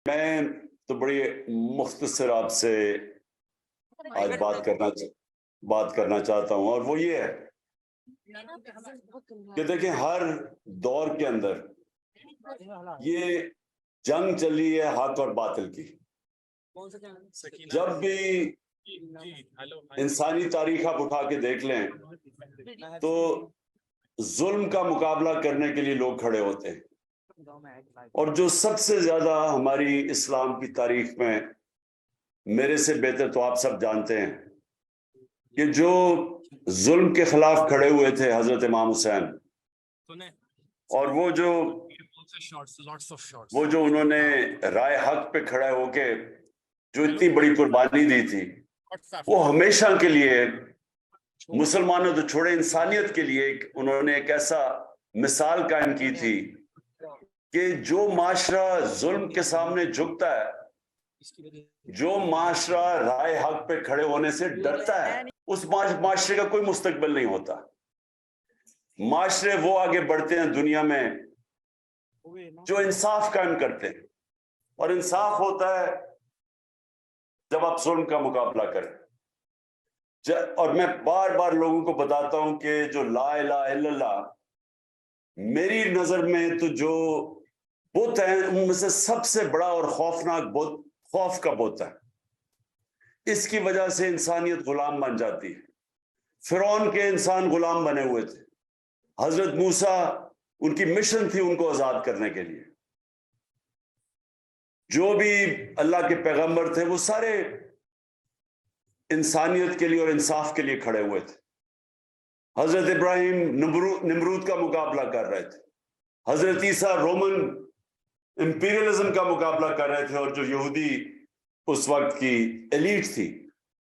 मैं तो बड़ी मुख्तसर आपसे आज बात करना चाहता हूं, और वो ये है कि देखिए, हर दौर के अंदर ये जंग चली है हक और बातिल की। जब भी इंसानी तारीख आप उठा के देख लें तो जुल्म का मुकाबला करने के लिए लोग खड़े होते हैं, और जो सबसे ज्यादा हमारी इस्लाम की तारीख में, मेरे से बेहतर तो आप सब जानते हैं कि जो जुल्म के खिलाफ खड़े हुए थे हजरत इमाम हुसैन, और वो जो उन्होंने राय हक पे खड़ा होके जो इतनी बड़ी कुर्बानी दी थी, वो हमेशा के लिए मुसलमानों तो छोड़े इंसानियत के लिए उन्होंने एक ऐसा मिसाल कायम की थी कि जो माशरा जुल्म के सामने झुकता है, जो माशरा राय हक पे खड़े होने से डरता है, उस माशरे का कोई मुस्तकबिल नहीं होता। माशरे वो आगे बढ़ते हैं दुनिया में जो इंसाफ कायम करते हैं, और इंसाफ होता है जब आप जुल्म का मुकाबला करें। और मैं बार बार लोगों को बताता हूं कि जो ला इलाहा इल्लल्लाह, मेरी नजर में तो जो बुत है उनमें से सबसे बड़ा और खौफनाक बुत खौफ का बुत है। इसकी वजह से इंसानियत गुलाम बन जाती है। फिरौन के इंसान गुलाम बने हुए थे, हजरत मूसा उनकी मिशन थी उनको आजाद करने के लिए। जो भी अल्लाह के पैगंबर थे वो सारे इंसानियत के लिए और इंसाफ के लिए खड़े हुए थे। हजरत इब्राहिम निमरूद का मुकाबला कर रहे थे, हजरत ईसा रोमन इंपीरियलिज्म का मुकाबला कर रहे थे, और जो यहूदी उस वक्त की एलीट थी,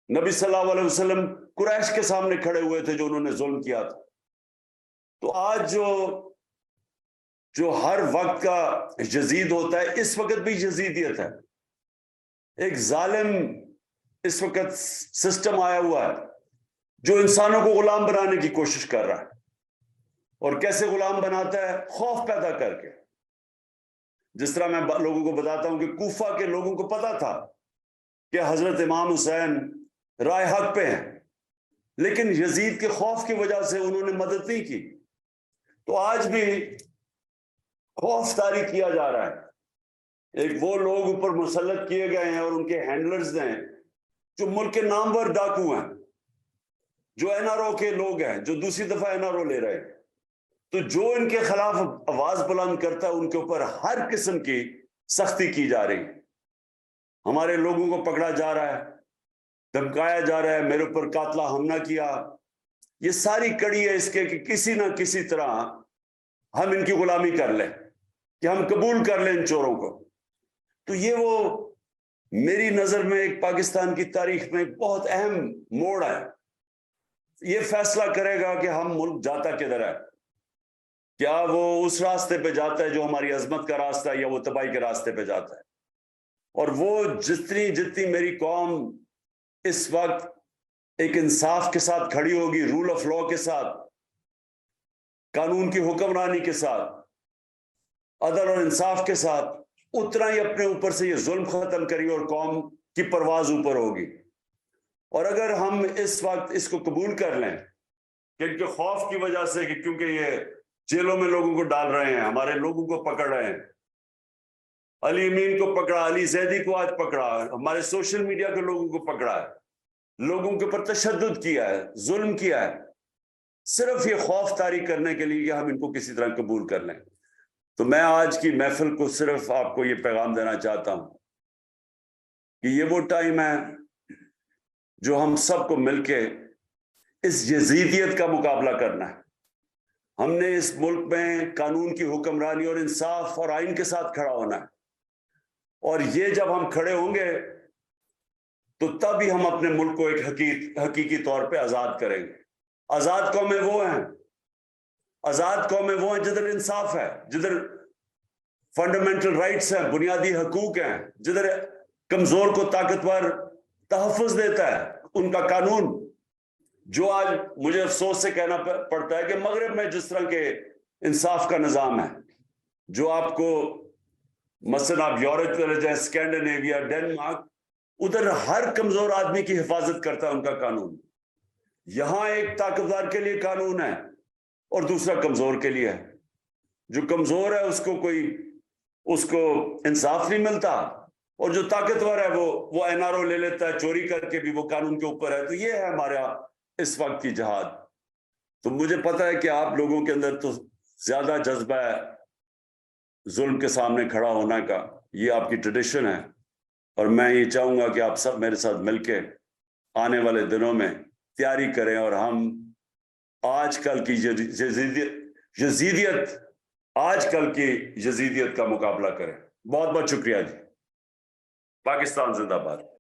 नबी सल्लल्लाहु अलैहि वसल्लम कुरैश के सामने खड़े हुए थे जो उन्होंने जुल्म किया था। तो आज जो हर वक्त का यजीद होता है, इस वक्त भी यजीदियत है। एक जालिम इस वक्त सिस्टम आया हुआ है जो इंसानों को गुलाम बनाने की कोशिश कर रहा है। और कैसे गुलाम बनाता है? खौफ पैदा करके। जिस तरह मैं लोगों को बताता हूं कि कूफा के लोगों को पता था कि हजरत इमाम हुसैन राय हक पे हैं, लेकिन यजीद के खौफ की वजह से उन्होंने मदद नहीं की। तो आज भी खौफ तारी किया जा रहा है। एक वो लोग ऊपर मुसल्लत किए गए हैं और उनके हैंडलर्स हैं जो मुल्क के नामवर डाकू हैं, जो एनआरओ के लोग हैं, जो दूसरी दफा एनआरओ ले रहे हैं। तो जो इनके खिलाफ आवाज बुलंद करता है उनके ऊपर हर किस्म की सख्ती की जा रही है। हमारे लोगों को पकड़ा जा रहा है, धमकाया जा रहा है, मेरे ऊपर कातला हमला किया। ये सारी कड़ी है इसके कि किसी ना किसी तरह हम इनकी गुलामी कर लें, कि हम कबूल कर लें इन चोरों को। तो ये वो मेरी नजर में एक पाकिस्तान की तारीख में एक बहुत अहम मोड़ है। ये फैसला करेगा कि हम मुल्क जाता किधर है। क्या वो उस रास्ते पे जाता है जो हमारी अजमत का रास्ता है, या वो तबाही के रास्ते पे जाता है। और वो जितनी मेरी कौम इस वक्त एक इंसाफ के साथ खड़ी होगी, रूल ऑफ लॉ के साथ, कानून की हुक्मरानी के साथ, अदल और इंसाफ के साथ, उतना ही अपने ऊपर से ये जुल्म खत्म करेगी और कौम की परवाज ऊपर होगी। और अगर हम इस वक्त इसको कबूल कर लें कि इनके खौफ की वजह से, कि क्योंकि ये जेलों में लोगों को डाल रहे हैं, हमारे लोगों को पकड़ रहे हैं, अली अमीन को पकड़ा, अली जैदी को आज पकड़ा, हमारे सोशल मीडिया के लोगों को पकड़ा है, लोगों के ऊपर तशद्दुद किया है, जुल्म किया है, सिर्फ ये खौफ तारी करने के लिए कि हम इनको किसी तरह कबूल कर लें। तो मैं आज की महफिल को सिर्फ आपको ये पैगाम देना चाहता हूं कि ये वो टाइम है जो हम सबको मिलके इस यजीदियत का मुकाबला करना है। हमने इस मुल्क में कानून की हुक्मरानी और इंसाफ और आइन के साथ खड़ा होना है, और ये जब हम खड़े होंगे तो तब ही हम अपने मुल्क को एक हकीकी तौर पे आजाद करेंगे। आजाद कौमें वो हैं, आजाद कौमें वो हैं जिधर इंसाफ है, जिधर फंडामेंटल राइट्स हैं, बुनियादी हकूक हैं, जिधर कमजोर को ताकतवर तहफ़्फ़ुज़ देता है उनका कानून। जो आज मुझे अफसोस से कहना पड़ता है कि मगरब में जिस तरह के इंसाफ का निज़ाम है, जो आपको मसलन आप यूरोप चले जाए, स्कैंडिनेविया, डेनमार्क, उधर हर कमजोर आदमी की हिफाजत करता है उनका कानून। यहां एक ताकतवर के लिए कानून है और दूसरा कमजोर के लिए है। जो कमजोर है उसको इंसाफ नहीं मिलता, और जो ताकतवर है वो एनआरओ ले लेता है, चोरी करके भी वो कानून के ऊपर है। तो ये है हमारा इस वक्त की जहाद। तो मुझे पता है कि आप लोगों के अंदर तो ज्यादा जज्बा है जुल्म के सामने खड़ा होने का, ये आपकी ट्रेडिशन है, और मैं ये चाहूंगा कि आप सब मेरे साथ मिलके आने वाले दिनों में तैयारी करें और हम आजकल की यजीदियत आजकल की यजीदियत का मुकाबला करें। बहुत बहुत शुक्रिया जी। पाकिस्तान जिंदाबाद।